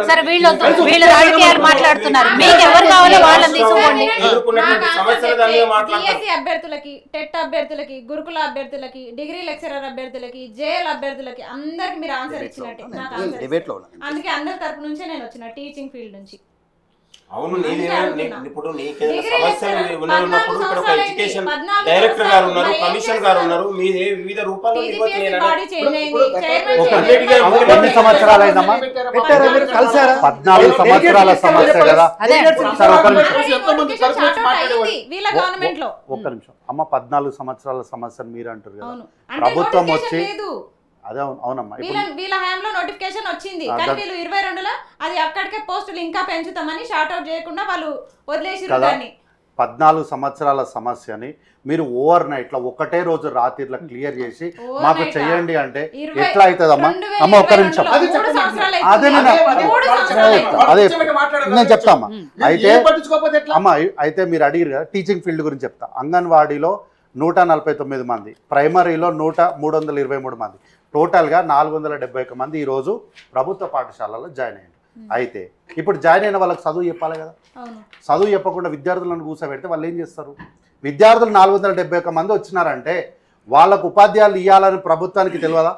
సరే వీళ్ళు రాజకీయాలు మాట్లాడుతున్నారు, మీకు ఎవరు కావాలో వాళ్ళని తీసుకోండి. టీఎస్సీ అభ్యర్థులకి, టెట్ అభ్యర్థులకి, గురుకుల అభ్యర్థులకి, డిగ్రీ లెక్చరర్ అభ్యర్థులకి, జేఎల్ అభ్యర్థులకి అందరికి మీరు ఆన్సర్ ఇచ్చినట్టే. నాకు అందుకే అందరి తరపు నుంచే నేను వచ్చిన టీచింగ్ ఫీల్డ్ నుంచి. అవును, ఇప్పుడు నీకేదైనా సమస్యలు ఉన్నప్పుడు ఇక్కడ ఒక ఎడ్యుకేషన్ డైరెక్టర్ గారు ఉన్నారు, కమిషనర్ గారు ఉన్నారు, మీ వివిధ రూపాల్లో ఎన్ని సంవత్సరాలైందమ్మా? 14 సంవత్సరాల సమస్య కదా. ఒక్క నిమిషం అమ్మ, 14 సంవత్సరాల సమస్య మీరు అంటారు కదా, ప్రభుత్వం వచ్చి అదే అవునమ్మా వీళ్ళ హయాంలో నోటిఫికేషన్ వచ్చింది, కానీ వీళ్ళు 22లో అది అక్కడికే పోస్టులు ఇంకా పెంచుతామని షార్ట్ అవుట్ చేయకుండా వాళ్ళు వదిలేసిరు దాన్ని. 14 సంవత్సరాల సమస్యని మీరు ఓవర్ నైట్ లో ఒకటే రోజు రాత్రిలో క్లియర్ చేసి మాకు చెయ్యండి అంటే ఎట్లా అవుతుందమ్మా? అమ్మ ఒక్క నిమిషం, అదే నేను చెప్తామా. అయితే అమ్మ అయితే మీరు అడిగారు కదా, టీచింగ్ ఫీల్డ్ గురించి చెప్తా. అంగన్వాడీలో 149 మంది, ప్రైమరీలో 323 మంది, టోటల్గా 471 మంది ఈరోజు ప్రభుత్వ పాఠశాలలో జాయిన్ అయ్యారు. అయితే ఇప్పుడు జాయిన్ అయిన వాళ్ళకి చదువు చెప్పాలి కదా. చదువు చెప్పకుండా విద్యార్థులను కూర్చోబెడితే వాళ్ళు ఏం చేస్తారు? విద్యార్థులు 471 మంది వచ్చినారంటే వాళ్ళకు ఉపాధ్యాయులు ఇవ్వాలని ప్రభుత్వానికి తెలియదా?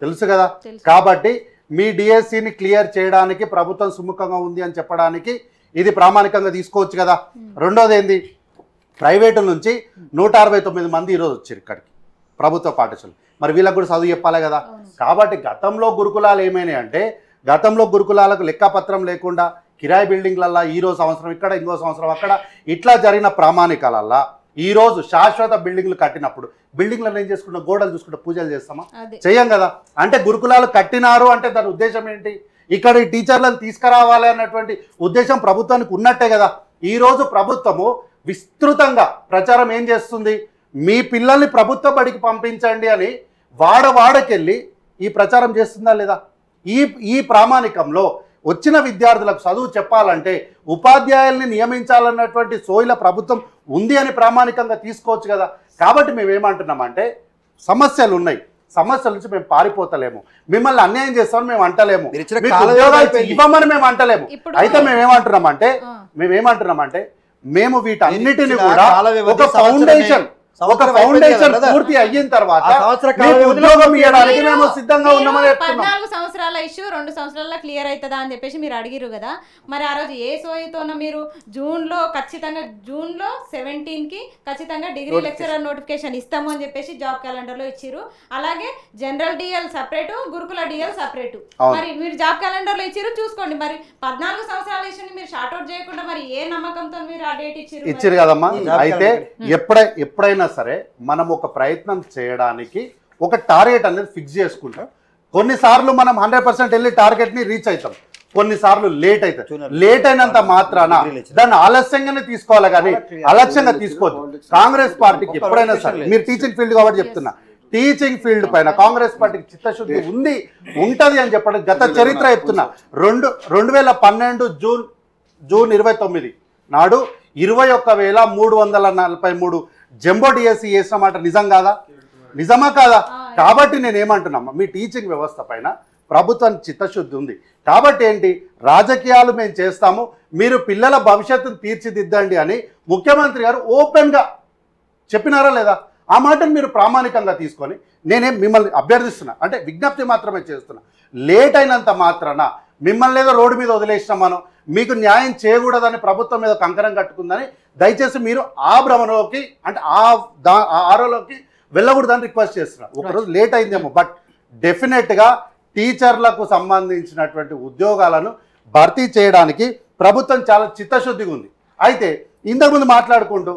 తెలుసు కదా. కాబట్టి మీ డిఎస్సిని క్లియర్ చేయడానికి ప్రభుత్వం సుముఖంగా ఉంది అని చెప్పడానికి ఇది ప్రామాణికంగా తీసుకోవచ్చు కదా. రెండోది ఏంది, ప్రైవేటు నుంచి 169 మంది ఈరోజు వచ్చారు ఇక్కడికి ప్రభుత్వ పాఠశాలలు. మరి వీళ్ళకి కూడా చదువు చెప్పాలి కదా. కాబట్టి గతంలో గురుకులాలు ఏమైనాయి అంటే, గతంలో గురుకులాలకు లెక్కపత్రం లేకుండా కిరాయి బిల్డింగ్లల్లా ఈరోజు సంవత్సరం ఇక్కడ, ఇంకో సంవత్సరం అక్కడ, ఇట్లా జరిగిన ప్రామాణికాలల్లా ఈరోజు శాశ్వత బిల్డింగ్లు కట్టినప్పుడు బిల్డింగ్లను ఏం చేసుకుంటాం? గోడలు చూసుకుంటే పూజలు చేస్తామా? చెయ్యం కదా. అంటే గురుకులాలు కట్టినారు అంటే దాని ఉద్దేశం ఏంటి? ఇక్కడ ఈ టీచర్లను తీసుకురావాలి అన్నటువంటి ఉద్దేశం ప్రభుత్వానికి ఉన్నట్టే కదా. ఈరోజు ప్రభుత్వము విస్తృతంగా ప్రచారం ఏం చేస్తుంది? మీ పిల్లల్ని ప్రభుత్వ బడికి పంపించండి అని వాడవాడకెళ్ళి ఈ ప్రచారం చేస్తుందా లేదా? ఈ ప్రామాణికంలో వచ్చిన విద్యార్థులకు చదువు చెప్పాలంటే ఉపాధ్యాయుల్ని నియమించాలన్నటువంటి సోయిల ప్రభుత్వం ఉంది అని ప్రామాణికంగా తీసుకోవచ్చు కదా. కాబట్టి మేమేమంటున్నామంటే, సమస్యలు ఉన్నాయి, సమస్యల నుంచి మేము పారిపోతలేము, మిమ్మల్ని అన్యాయం చేస్తామని మేము అంటలేము, ఉద్యోగాలు ఇవ్వమని మేము అంటలేము. అయితే మేమేమంటున్నామంటే మేము వీటన్నిటిని కూడా ఒక ఫౌండేషన్ పూర్తి అయిన తర్వాత ఉద్యోగం ఇవ్వడానికి మేము సిద్ధంగా ఉన్నామని చెప్తున్నాం. 14 సంవత్సరాల ఇష్యూ 2 సంవత్సరాల్లో క్లియర్ అవుతుందా అని చెప్పేసి మీరు అడిగిరు కదా. మరి ఆ రోజు ఏ సోయితోనో మీరు జూన్లో 17కి ఖచ్చితంగా డిగ్రీ లెక్చరర్ నోటిఫికేషన్ ఇస్తాము అని చెప్పేసి జాబ్ క్యాలెండర్లో ఇచ్చిరు. అలాగే జనరల్ డిఎల్ సపరేటు, గురుకుల డిఎల్ సపరేటు. మరి మీరు జాబ్ క్యాలెండర్లో ఇచ్చిరు, చూసుకోండి. మరి 14 సంవత్సరాల ఇష్యూని మీరు షార్ట్ అవుట్ చేయకుండా మరి ఏ నమ్మకంతో మీరు ఆ డేట్ ఇచ్చిరు కదమ్మా. అయితే ఎప్పుడైనా సరే మనం ఒక ప్రయత్నం చేయడానికి ఒక టార్గెట్ అనేది ఫిక్స్ చేసుకుంటాం. కొన్నిసార్లు మనం 100% వెళ్ళి టార్గెట్ని రీచ్ అవుతాం, కొన్నిసార్లు లేట్ అవుతాం. లేట్ అయినంత మాత్రాన దాన్ని ఆలస్యంగానే తీసుకోవాలి కానీ అలక్ష్యంగా తీసుకోవద్దు. కాంగ్రెస్ పార్టీకి ఎప్పుడైనా సరే, మీరు టీచింగ్ ఫీల్డ్ కాబట్టి చెప్తున్నా, టీచింగ్ ఫీల్డ్ పైన కాంగ్రెస్ పార్టీకి చిత్తశుద్ధి ఉంటది అని చెప్పడం గత చరిత్ర చెప్తున్నా. 2012 జూన్ 29 నాడు 21,343 జంబో డిఎస్సి చేసిన మాట నిజం కాదా? నిజమా కాదా? కాబట్టి నేనేమంటున్నామా, మీ టీచింగ్ వ్యవస్థ పైన ప్రభుత్వానికి చిత్తశుద్ధి ఉంది కాబట్టి ఏంటి, రాజకీయాలు మేము చేస్తాము, మీరు పిల్లల భవిష్యత్తును తీర్చిదిద్దండి అని ముఖ్యమంత్రి గారు ఓపెన్గా చెప్పినారా లేదా? ఆ మాటను మీరు ప్రామాణికంగా తీసుకొని నేనేం మిమ్మల్ని అభ్యర్థిస్తున్నా, అంటే విజ్ఞప్తి మాత్రమే చేస్తున్నా. లేట్ అయినంత మాత్రాన మిమ్మల్ని ఏదో రోడ్డు మీద వదిలేసినాం, మనం మీకు న్యాయం చేయకూడదని ప్రభుత్వం మీద కంకణం కట్టుకుందని దయచేసి మీరు ఆ భ్రమలోకి, అంటే ఆరోలోకి వెళ్ళకూడదని రిక్వెస్ట్ చేస్తున్నా. ఒకరోజు లేట్ అయిందేమో, బట్ డెఫినెట్గా టీచర్లకు సంబంధించినటువంటి ఉద్యోగాలను భర్తీ చేయడానికి ప్రభుత్వం చాలా చిత్తశుద్ధిగా ఉంది. అయితే ఇంతకుముందు మాట్లాడుకుంటూ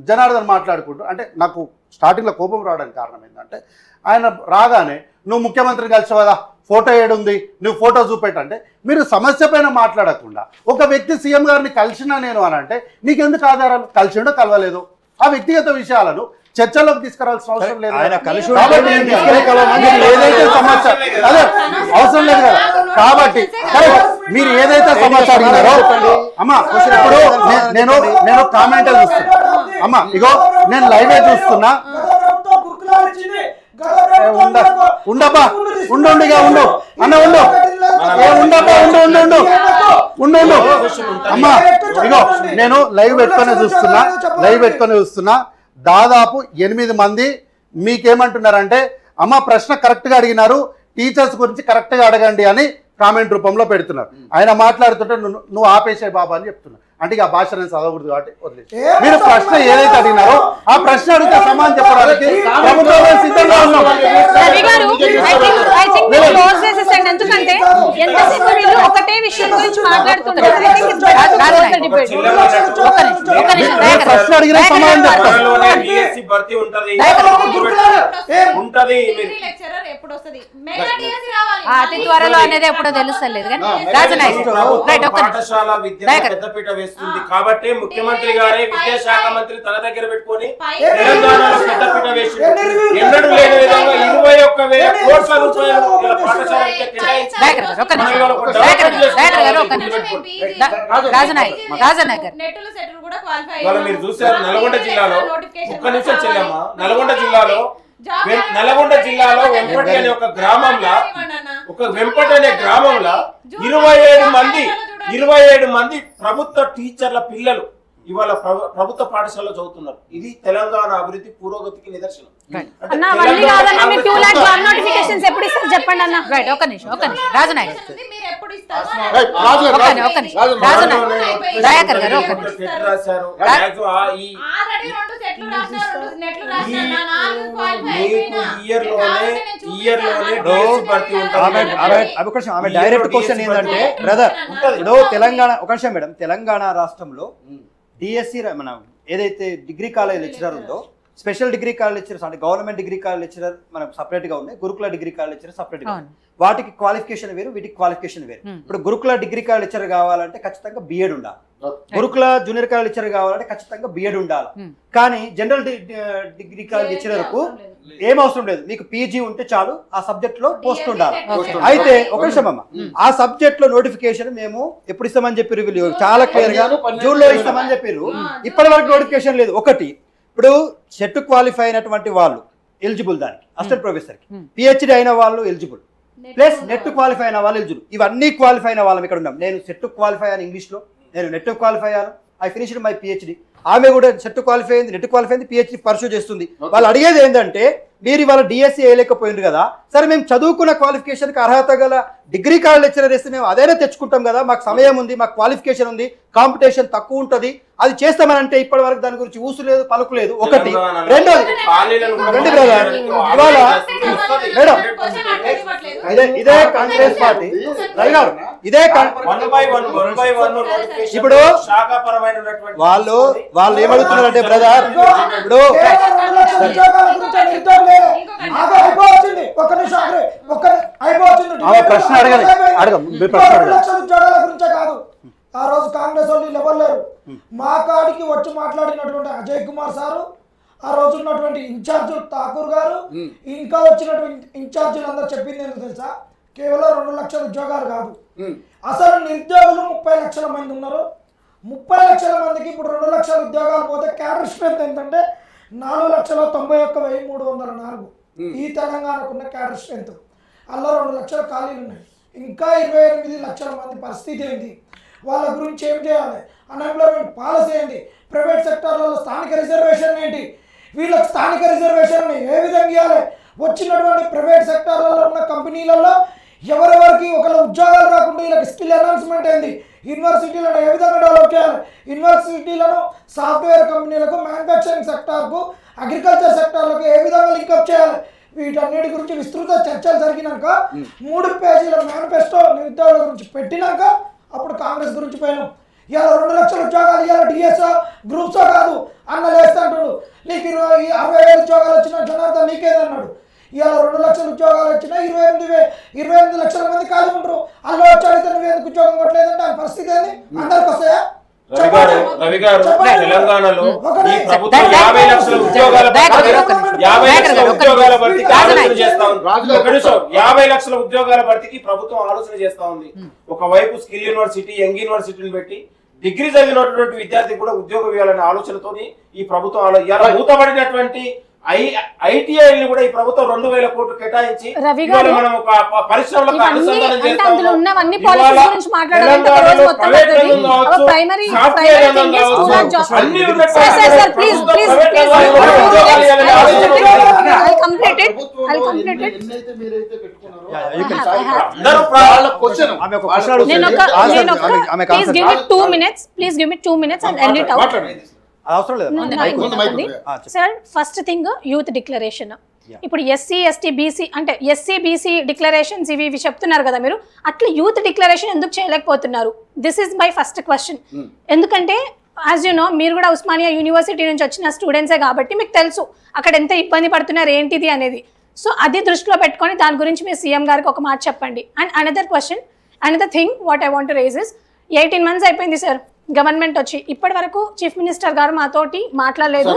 జనార్దన్ మాట్లాడుకుంటూ, అంటే నాకు స్టార్టింగ్లో కోపం రావడానికి కారణం ఏంటంటే, ఆయన రాగానే నువ్వు ముఖ్యమంత్రిని కలిసావు కదా, ఫోటో ఏడుంది, నువ్వు ఫోటో చూపెట్టంటే, మీరు సమస్య పైన మాట్లాడకుండా ఒక వ్యక్తి సీఎం గారిని కలిసినా నేను అని అంటే నీకెందుకు ఆధారాలు? కలిసిండో కలవలేదు, ఆ వ్యక్తిగత విషయాలను చర్చలోకి తీసుకురావాల్సిన అవసరం లేదు. ఏదైతే సమస్య అదే అవసరం లేదు కదా. కాబట్టి మీరు ఏదైతే సమస్య అడిగినారో అమ్మా, ఇప్పుడు నేను కామెంట్ చూస్తున్నా అమ్మా, ఇగో నేను లైవే చూస్తున్నా, ఉండబ్బా ఉండుగా ఉండు అన్న ఉండు ఉండబ్బా ఉండు అమ్మా ఇగో నేను లైవ్ పెట్టుకొని చూస్తున్నా దాదాపు 8 మంది మీకేమంటున్నారంటే అమ్మ ప్రశ్న కరెక్ట్ గా అడిగినారు టీచర్స్ గురించి కరెక్ట్ గా అడగండి అని కామెంట్ రూపంలో పెడుతున్నారు ఆయన మాట్లాడుతుంటే నువ్వు ఆపేసే బాబా అని చెప్తున్నా అంటే ఇక భాష నేను చదవకూడదు కాబట్టి వదిలేసి మీరు ప్రశ్న ఏదైతే అడిగినారో ఆ ప్రశ్న అడిగితే సమాధానం చెప్పడానికి ప్రభుత్వం సిద్ధంగా ఉన్నాం ఎందుకంటే ఎంతసేపు వీళ్ళు ఒకటే విషయం గురించి మాట్లాడుతున్నారు ప్రశ్న అడిగిన సమాధానం అతి త్వరలో అనేది ఎప్పుడో తెలుస్తలేదు కానీ పాఠశాల విద్య పెద్దపీట వేస్తుంది కాబట్టి ముఖ్యమంత్రి గారే విద్యాశాఖ మంత్రి తన దగ్గర పెట్టుకొని తెలంగాణలో పెద్దపీట వేసి ఎన్నడూ లేని విధంగా 21,000 కోట్ల రూపాయలు పాఠశాల మీరు చూసారు నల్గొండ జిల్లాలో ఒక్క నిమిషం చెల్లెమ్మ నల్గొండ జిల్లాలో వెంపటి అనే ఒక గ్రామంలో 27 మంది ప్రభుత్వ టీచర్ల పిల్లలు ఇవాళ ప్రభుత్వ పాఠశాలలో చదువుతున్నారు ఇది తెలంగాణ అభివృద్ధి పురోగతికి నిదర్శనం చెప్పండి అన్న ఒక నిమిషం రాజనాయక్ డైరెక్ట్ క్వశ్చన్ ఏంటంటే బ్రదర్ తెలంగాణ ఒక నిమిషం మేడం తెలంగాణ రాష్ట్రంలో డిఎస్సి మన ఏదైతే డిగ్రీ కాలేజ్ లెక్చరర్ ఉందో స్పెషల్ డిగ్రీ కాలేజ్ లెక్చరర్స్ అంటే గవర్నమెంట్ డిగ్రీ కాలేజ్ లెక్చరర్ మనకు సపరేట్ గా ఉన్నాయి గురుకుల డిగ్రీ కాలేజ్ లెక్చరర్ సపరేట్ గా వాటికి క్వాలిఫికేషన్ వేరు వీటికి క్వాలిఫికేషన్ వేరు ఇప్పుడు గురుకుల డిగ్రీ కాలేజ్ లెక్చరర్ కావాలంటే ఖచ్చితంగా బిఎడ్ ఉండాలి గురుకుల జూనియర్ కాలేజ్ లెక్చరర్ కావాలంటే ఖచ్చితంగా బిఎడ్ ఉండాలి కానీ జనరల్ డిగ్రీ కాలేజ్ లెక్చరర్ కు ఏం అవసరం లేదు మీకు పీజీ ఉంటే చాలు ఆ సబ్జెక్ట్ లో పోస్ట్ ఉండాలి అయితే ఒక నిమిషం అమ్మ ఆ సబ్జెక్ట్ లో నోటిఫికేషన్ మేము ఎప్పుడు ఇస్తామని చెప్పారు వీళ్ళు చాలా క్లియర్ గా జూన్ లో ఇస్తామని చెప్పారు ఇప్పటి వరకు నోటిఫికేషన్ లేదు ఒకటి ఇప్పుడు సెట్ క్వాలిఫై అయినటువంటి వాళ్ళు ఎలిజిబుల్ దానికి అసిస్టెంట్ ప్రొఫెసర్ కి పిహెచ్డి అయిన వాళ్ళు ఎలిజిబుల్ ప్లస్ నెట్ క్వాలిఫై అయిన వాళ్ళు ఎలిజిబుల్ ఇవన్నీ క్వాలిఫై అయిన వాళ్ళం ఇక్కడ ఉన్నాం నేను సెట్ క్వాలిఫై అయ్యాను ఇంగ్లీష్ లో నేను నెట్ క్వాలిఫై అయ్యాను ఐ ఫినిష్డ్ మై పిహెచ్డి ఆమె కూడా సెట్ క్వాలిఫై అయింది నెట్ క్వాలిఫై అయింది పిహెచ్డి పర్సూ చేస్తుంది వాళ్ళు అడిగేది ఏంటంటే మీరు ఇవాళ డిఎస్సి వేయలేకపోయింది కదా సరే మేము చదువుకున్న క్వాలిఫికేషన్కి అర్హత గల డిగ్రీ కాలేజ్ లెక్చరర్ వేస్తే మేము అదేనే తెచ్చుకుంటాం కదా మాకు సమయం ఉంది మాకు క్వాలిఫికేషన్ ఉంది కాంపిటీషన్ తక్కువ ఉంటుంది అది చేస్తామనంటే ఇప్పటి వరకు దాని గురించి ఊసు లేదు పలుకు లేదు ఒకటి రెండోది బ్రదర్ ఇవాళ మేడం ఇదే కాంగ్రెస్ పార్టీ ఇదే ఇప్పుడు వాళ్ళు ఏమడుగుతున్నారంటే బ్రదర్ ఇప్పుడు ప్రశ్న అడగాలి ఉద్యోగాల గురించే కాదు ఆ రోజు కాంగ్రెస్ వాళ్ళు ఎవరు లేరు మా కాడికి వచ్చి మాట్లాడినటువంటి అజయ్ కుమార్ సారు ఆ రోజు ఉన్నటువంటి ఇన్ఛార్జ్ ఠాకూర్ గారు ఇంకా వచ్చినటువంటి ఇన్ఛార్జీలు అందరూ చెప్పింది ఏంటో తెలుసా కేవలం 2 లక్షల ఉద్యోగాలు కాదు అసలు నిరుద్యోగులు 30 లక్షల మంది ఉన్నారు 30 లక్షల మందికి ఇప్పుడు 2 లక్షల ఉద్యోగాలు పోతే క్యాడర్ స్ట్రెంత్ ఏంటంటే 4,91,304 ఈ తెలంగాణకున్న క్యాడర్ స్ట్రెంత్ అలా 2 లక్షల ఖాళీలు ఉన్నాయి ఇంకా 28 లక్షల మంది పరిస్థితి ఏంటి వాళ్ళ గురించి ఏం చేయాలి అన్ఎంప్లాయ్మెంట్ పాలసీ ఏంటి ప్రైవేట్ సెక్టార్లలో స్థానిక రిజర్వేషన్ ఏంటి వీళ్ళకి స్థానిక రిజర్వేషన్ ఏ విధంగా ఇవ్వాలి వచ్చినటువంటి ప్రైవేట్ సెక్టార్లలో ఉన్న కంపెనీలలో ఎవరెవరికి ఒకళ్ళ ఉద్యోగాలు రాకుండా వీళ్ళకి స్కిల్ ఎన్హాన్స్మెంట్ ఏంది యూనివర్సిటీలను ఏ విధంగా డెవలప్ చేయాలి యూనివర్సిటీలను సాఫ్ట్వేర్ కంపెనీలకు మ్యానుఫ్యాక్చరింగ్ సెక్టార్కు అగ్రికల్చర్ సెక్టార్లకు ఏ విధంగా లింకప్ చేయాలి వీటన్నిటి గురించి విస్తృత చర్చలు జరిగినాక 3 పేజీల మేనిఫెస్టో నిరుద్యోగుల గురించి పెట్టినాక అప్పుడు కాంగ్రెస్ గురించి పోయినాం ఇవాళ 2 లక్షల ఉద్యోగాలు ఇవాళ డిఎస్ఓ గ్రూప్సో కాదు అన్న వేస్తాంటాడు నీకు 60,000 ఉద్యోగాలు వచ్చిన జనార్దన్ నీకేదన్నాడు ఇవాళ 2 లక్షల ఉద్యోగాలు వచ్చినా 28 లక్షల మంది ఖాళీ ఉంటారు అల్లు వచ్చాడితే నువ్వు ఎందుకు ఉద్యోగం కొట్టలేదంటే ఆ పరిస్థితి ఏంది అందరికి వస్తాయా రవి గారు తెలంగాణలో ఈ ప్రభుత్వం 50 లక్షల ఉద్యోగాల 50 లక్షల ఉద్యోగాల భర్తీకి ఆలోచన చేస్తా ఉంది 50 లక్షల ఉద్యోగాల భర్తీకి ప్రభుత్వం ఆలోచన చేస్తా ఉంది ఒకవైపు స్కిల్ యూనివర్సిటీ యంగ్ యూనివర్సిటీని పెట్టి డిగ్రీ చదివినటువంటి విద్యార్థికి కూడా ఉద్యోగం ఇవ్వాలనే ఆలోచనతోని ఈ ప్రభుత్వం మూతపడినటువంటి ఐటీఐని కూడా ఈ ప్రభుత్వం 2000 కోట్లు కేటాయించి రవి గారు, మనం ఒక పరిశ్రమలకు అనుసంధానం చేస్తా అందులో ఉన్నవన్నీ పాలసీస్ గురించి మాట్లాడాలంటే ఒక రోజు మొత్తం పడుతుంది. ఒక primary thing is two lakh jobs. Sir please I'll complete it. Please give me 2 minutes. Please give me 2 minutes and end it out. అవసరం లేదు sir. First thing youth declaration. ఇప్పుడు ఎస్సీ ఎస్టీ బీసీ అంటే ఎస్సీ బీసీ డిక్లరేషన్స్ ఇవి చెప్తున్నారు కదా మీరు, అట్లా youth declaration ఎందుకు చేయలేకపోతున్నారు? This is my first question. ఎందుకంటే యాజ్ యూ నో, మీరు కూడా ఉస్మానియా యూనివర్సిటీ నుంచి వచ్చిన స్టూడెంట్సే కాబట్టి మీకు తెలుసు అక్కడ ఎంత ఇబ్బంది పడుతున్నారు ఏంటిది అనేది. సో అది దృష్టిలో పెట్టుకొని దాని గురించి మీరు సీఎం గారికి ఒక మాట చెప్పండి. And another thing what I want to raise is 18 months అయిపోయింది సార్ గవర్నమెంట్ వచ్చి, ఇప్పటి వరకు చీఫ్ మినిస్టర్ గారు మాతోటి మాట్లాడలేదు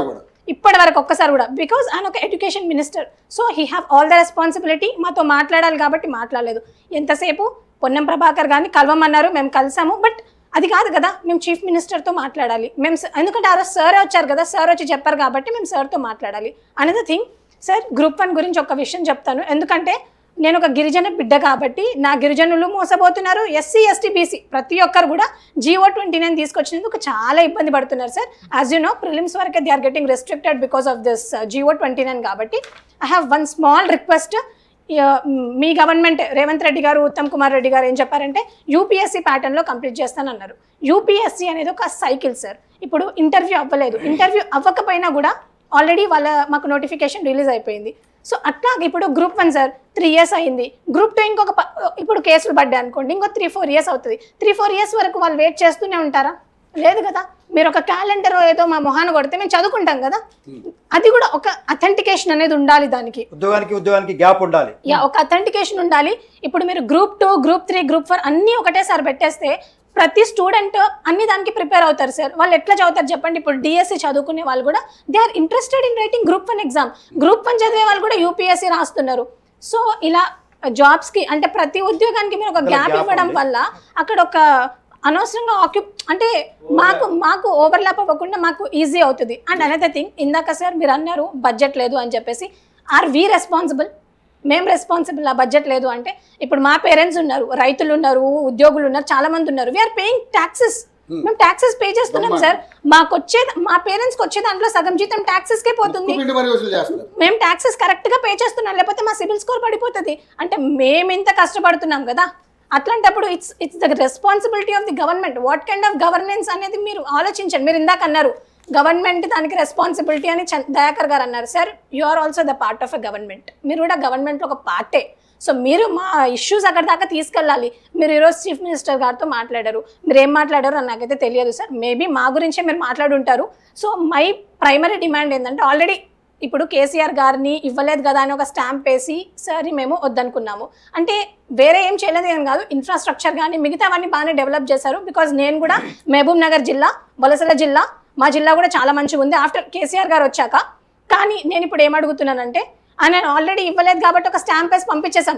ఇప్పటి వరకు ఒక్కసారి కూడా. బికాజ్ ఆయన ఒక education minister, so he have all the responsibility. మాతో మాట్లాడాలి కాబట్టి మాట్లాడలేదు. ఎంతసేపు పొన్నం ప్రభాకర్ గారిని కలవమన్నారు, మేము కలిసాము, బట్ అది కాదు కదా, మేము చీఫ్ మినిస్టర్తో మాట్లాడాలి. మేము ఎందుకంటే ఆ రోజు సార్ వచ్చారు కదా, సార్ వచ్చి చెప్పారు కాబట్టి మేము సార్తో మాట్లాడాలి. అనదర్ థింగ్ సార్, గ్రూప్ 1 గురించి ఒక విషయం చెప్తాను. ఎందుకంటే నేను ఒక గిరిజన బిడ్డ కాబట్టి నా గిరిజనులు మోసపోతున్నారు. ఎస్సీ ఎస్టీ బీసీ ప్రతి ఒక్కరు కూడా GO29 తీసుకొచ్చినందుకు చాలా ఇబ్బంది పడుతున్నారు sir. As you know, prelims వరకే they are getting restricted because of this GO29 కాబట్టి I have one small request. మీ గవర్నమెంట్ రేవంత్ రెడ్డి గారు, ఉత్తమ్ కుమార్ రెడ్డి గారు ఏం చెప్పారంటే యూపీఎస్సీ ప్యాటర్న్లో కంప్లీట్ చేస్తానన్నారు. యూపీఎస్సీ అనేది ఒక సైకిల్ సార్. ఇప్పుడు ఇంటర్వ్యూ అవ్వలేదు, ఇంటర్వ్యూ అవ్వకపోయినా కూడా ఆల్రెడీ మాకు నోటిఫికేషన్ రిలీజ్ అయిపోయింది. సో అట్లా ఇప్పుడు గ్రూప్ 1 సార్ 3 years అయింది. గ్రూప్ 2 ఇంకొక ఇప్పుడు కేసులు పడ్డాయి అనుకోండి, ఇంకో 3-4 years అవుతుంది. 3-4 years వరకు వాళ్ళు వెయిట్ చేస్తూనే ఉంటారా? లేదు కదా. మీరు ఒక క్యాలెండర్ ఏదో మా మొహాన్ని కొడితే మేము చదువుకుంటాం కదా, అది కూడా ఒక అథెంటికేషన్ అనేది ఉండాలి. దానికి ఉద్యోగానికి గ్యాప్ ఉండాలి, ఒక అథెంటికేషన్ ఉండాలి. ఇప్పుడు మీరు గ్రూప్ 2, గ్రూప్ 3, గ్రూప్ 4 అన్నీ ఒకటేసారి పెట్టేస్తే ప్రతి స్టూడెంట్ అన్ని దానికి ప్రిపేర్ అవుతారు సార్. వాళ్ళు ఎట్లా చదువుతారు చెప్పండి? ఇప్పుడు డిఎస్సి చదువుకునే వాళ్ళు కూడా they are interested in writing group 1 exam. Group 1 చదివే వాళ్ళు కూడా యూపీఎస్సీ రాస్తున్నారు. సో ఇలా జాబ్స్కి అంటే ప్రతి ఉద్యోగానికి మీరు ఒక గ్యాప్ ఇవ్వడం వల్ల అక్కడ ఒక అనవసరంగా అంటే మాకు ఓవర్లాప్ అవ్వకుండా మాకు ఈజీ అవుతుంది. అండ్ అనదర్ థింగ్, ఇందాక సార్ మీరు అన్నారు బడ్జెట్ లేదు అని చెప్పేసి. Are we responsible? మేము రెస్పాన్సిబుల్. ఆ బడ్జెట్ లేదు అంటే ఇప్పుడు మా పేరెంట్స్ ఉన్నారు, రైతులు ఉన్నారు, ఉద్యోగులు ఉన్నారు, చాలా మంది ఉన్నారు. We are paying taxes. మేము ట్యాక్సెస్ పే చేస్తున్నాం సార్. మా పేరెంట్స్కి వచ్చే దాంట్లో సగం జీతం ట్యాక్సెస్కే పోతుంది. మేము ట్యాక్సెస్ కరెక్ట్గా పే చేస్తున్నాం, లేకపోతే మా సిబిల్ స్కోర్ పడిపోతుంది. అంటే మేము ఇంత కష్టపడుతున్నాం కదా, అట్లాంటప్పుడు it's the responsibility of the government. What kind of governance అనేది మీరు ఆలోచించండి. మీరు ఇందాక అన్నారు గవర్నమెంట్ దానికి రెస్పాన్సిబిలిటీ అని దయాకర్ గారు అన్నారు. Sir, you are also the part of a government. మీరు కూడా గవర్నమెంట్లో ఒక పార్టే. సో మీరు మా ఇష్యూస్ అక్కడ దాకా తీసుకెళ్ళాలి. మీరు ఈరోజు చీఫ్ మినిస్టర్ గారితో మాట్లాడారు, మీరు ఏం మాట్లాడారు అని నాకైతే తెలియదు సార్. మేబీ మా గురించే మీరు మాట్లాడుంటారు. సో మై ప్రైమరీ డిమాండ్ ఏంటంటే, ఆల్రెడీ ఇప్పుడు కేసీఆర్ గారిని ఇవ్వలేదు కదా అని ఒక స్టాంప్ వేసి సరే మేము వద్దనుకున్నాము అంటే వేరే ఏం చేయలేదు ఏం కాదు. ఇన్ఫ్రాస్ట్రక్చర్ కానీ మిగతావన్నీ బాగానే డెవలప్ చేశారు. బికాజ్ నేను కూడా మహబూబ్ నగర్ జిల్లా, వలసల జిల్లా, మా జిల్లా కూడా చాలా మంచిగా ఉంది ఆఫ్టర్ కేసీఆర్ గారు వచ్చాక. కానీ నేను ఇప్పుడు ఏమడుగుతున్నానంటే, నేను ఆల్రెడీ ఇవ్వలేదు కాబట్టి ఒక స్టాంప్ వేసి పంపించేశాం.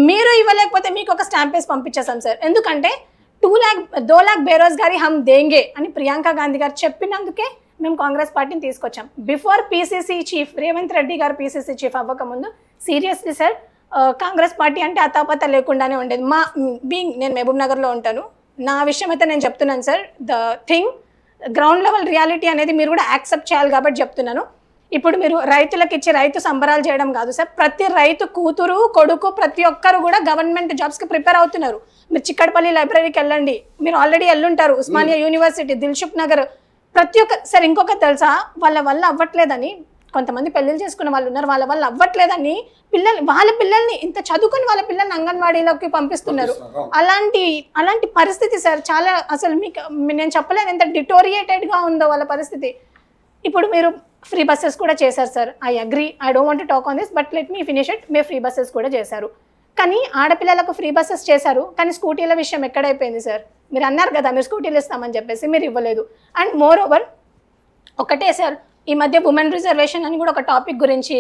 మీరు ఇవ్వలేకపోతే మీకు ఒక స్టాంప్ వేసి పంపించేశాం సార్. ఎందుకంటే 2 लाख బేరోజ్గారీ హమ్ దేంగే అని ప్రియాంక గాంధీ గారు చెప్పినందుకే మేము కాంగ్రెస్ పార్టీని తీసుకొచ్చాం. Before PCC chief Revanth Reddy garu PCC chief అవ్వకముందు సీరియస్లీ సార్ కాంగ్రెస్ పార్టీ అంటే అతాపత లేకుండానే ఉండేది. నేను మహబూబ్ నగర్లో ఉంటాను, నా విషయం అయితే నేను చెప్తున్నాను sir. The thing ground level reality అనేది మీరు కూడా యాక్సెప్ట్ చేయాలి కాబట్టి చెప్తున్నాను. ఇప్పుడు మీరు రైతులకు ఇచ్చి రైతు సంబరాలు చేయడం కాదు సార్. ప్రతి రైతు కూతురు, కొడుకు, ప్రతి ఒక్కరు కూడా గవర్నమెంట్ జాబ్స్కి ప్రిపేర్ అవుతున్నారు. మీరు చిక్కడపల్లి లైబ్రరీకి వెళ్ళండి, మీరు ఆల్రెడీ వెళ్ళుంటారు. ఉస్మానియా యూనివర్సిటీ, దిల్సుఖ్ నగర్, ప్రతి ఒక్క సార్. ఇంకొక తెలుసా, వాళ్ళ వల్ల అవ్వట్లేదని కొంతమంది పెళ్ళిళ్ళు చేసుకున్న వాళ్ళు ఉన్నారు, వాళ్ళ వల్ల అవ్వట్లేదని వాళ్ళ పిల్లల్ని ఇంత చదువుకొని వాళ్ళ పిల్లల్ని అంగన్వాడీలోకి పంపిస్తున్నారు. అలాంటి పరిస్థితి సార్. చాలా అసలు మీకు నేను చెప్పలేను ఎంత డిటోరియేటెడ్గా ఉందో వాళ్ళ పరిస్థితి. ఇప్పుడు మీరు ఫ్రీ బస్సెస్ కూడా చేశారు sir. I agree, I don't want to talk on this, but let me finish it. మీరు ఫ్రీ బస్సెస్ కూడా చేశారు, కానీ ఆడపిల్లలకు ఫ్రీ బస్సెస్ చేశారు, కానీ స్కూటీల విషయం ఎక్కడైపోయింది సార్? మీరు అన్నారు కదా మీరు స్కూటీలు ఇస్తామని చెప్పేసి, మీరు ఇవ్వలేదు. అండ్ మోర్ ఓవర్ ఒకటే సార్, ఈ మధ్య ఉమెన్ రిజర్వేషన్ అని కూడా ఒక టాపిక్ గురించి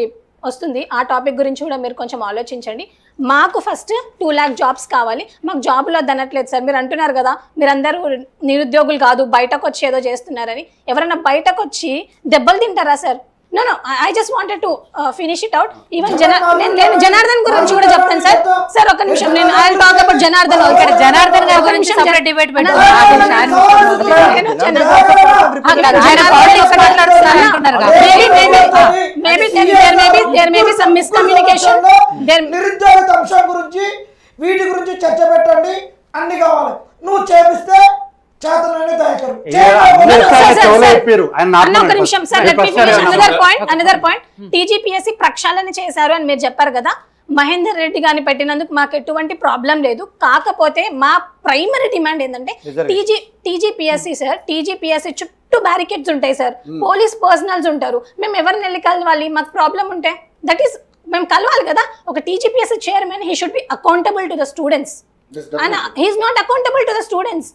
వస్తుంది. ఆ టాపిక్ గురించి కూడా మీరు కొంచెం ఆలోచించండి. మాకు ఫస్ట్ 2 lakh జాబ్స్ కావాలి. మాకు జాబులు వద్దనట్లేదు సార్. మీరు అంటున్నారు కదా మీరందరూ నిరుద్యోగులు కాదు, బయటకు వచ్చి ఏదో చేస్తున్నారని. ఎవరైనా బయటకు వచ్చి దెబ్బలు తింటారా sir? No I just wanted to finish it out. Even నేను జనార్దన్ గురించి కూడా చెప్తాను సార్. సార్ ఒక నిమిషం, నేను I will talk about Janardhan. Janardhan గారి గురించి సెపరేట్ డిబేట్ పెట్టుకుందాం. నిరుద్యోగ అంశం గురించి వీటి గురించి చర్చ పెట్టండి, అన్ని కావాలి. నువ్వు చేపిస్తే అనదర్ పాయింట్ టీజీపీఎస్సీ ప్రక్షాళన చేశారు అని మీరు చెప్పారు కదా. మహేందర్ రెడ్డి గారిని పెట్టినందుకు మాకు ఎటువంటి ప్రాబ్లం లేదు. కాకపోతే మా ప్రైమరీ డిమాండ్ ఏంటంటే టీజీపీఎస్సీ సార్, టీజీపీఎస్సీ చుట్టూ బ్యారికేడ్స్ ఉంటాయి సార్, పోలీస్ పర్సనల్స్ ఉంటారు. మేము ఎవరిని వెళ్ళి కలవాలి? మాకు ప్రాబ్లం ఉంటే దట్ ఈస్ మేము కలవాలి కదా. ఒక TGPSC chairman he should be accountable to the students and he is not accountable to the students.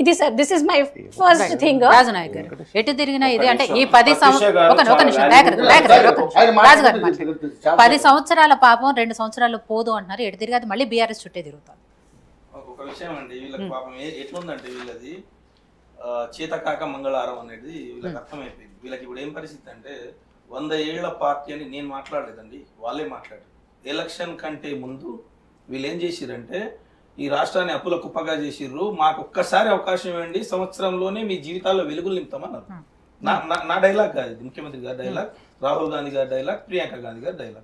ఇది sir, this is my first thing. Rajunayak garu ఎటు తిరిగినా ఇది అంటే ఈ 10 సంవత్సరాల పాపం 2 సంవత్సరాలు పోదు అంటున్నారు. ఎటు తిరిగి అది మళ్ళీ బీఆర్ఎస్ చుట్టే తిరుగుతారు. ఒక విషయం అండి, వీళ్ళకి పాపం ఎట్లుందంటే వీళ్ళది చేతకాక మంగళవారం అనేది వీళ్ళకి అర్థమైపోయింది. వీళ్ళకి ఇప్పుడు ఏం పరిస్థితి అంటే 100 ఏళ్ల పార్టీ అని నేను మాట్లాడలేదండి, వాళ్ళే మాట్లాడారు. ఎలక్షన్ కంటే ముందు వీళ్ళు ఏం చేసిరంటే ఈ రాష్ట్రాన్ని అప్పుల కుప్పగా చేసిర్రు, మాకు ఒక్కసారి అవకాశం ఇవ్వండి, సంవత్సరంలోనే మీ జీవితాల్లో వెలుగులు నింపుతామన్నారు. నా డైలాగ్ కాదు ఇది, ముఖ్యమంత్రి గారి డైలాగ్, రాహుల్ గాంధీ గారి డైలాగ్, ప్రియాంక గాంధీ గారి డైలాగ్.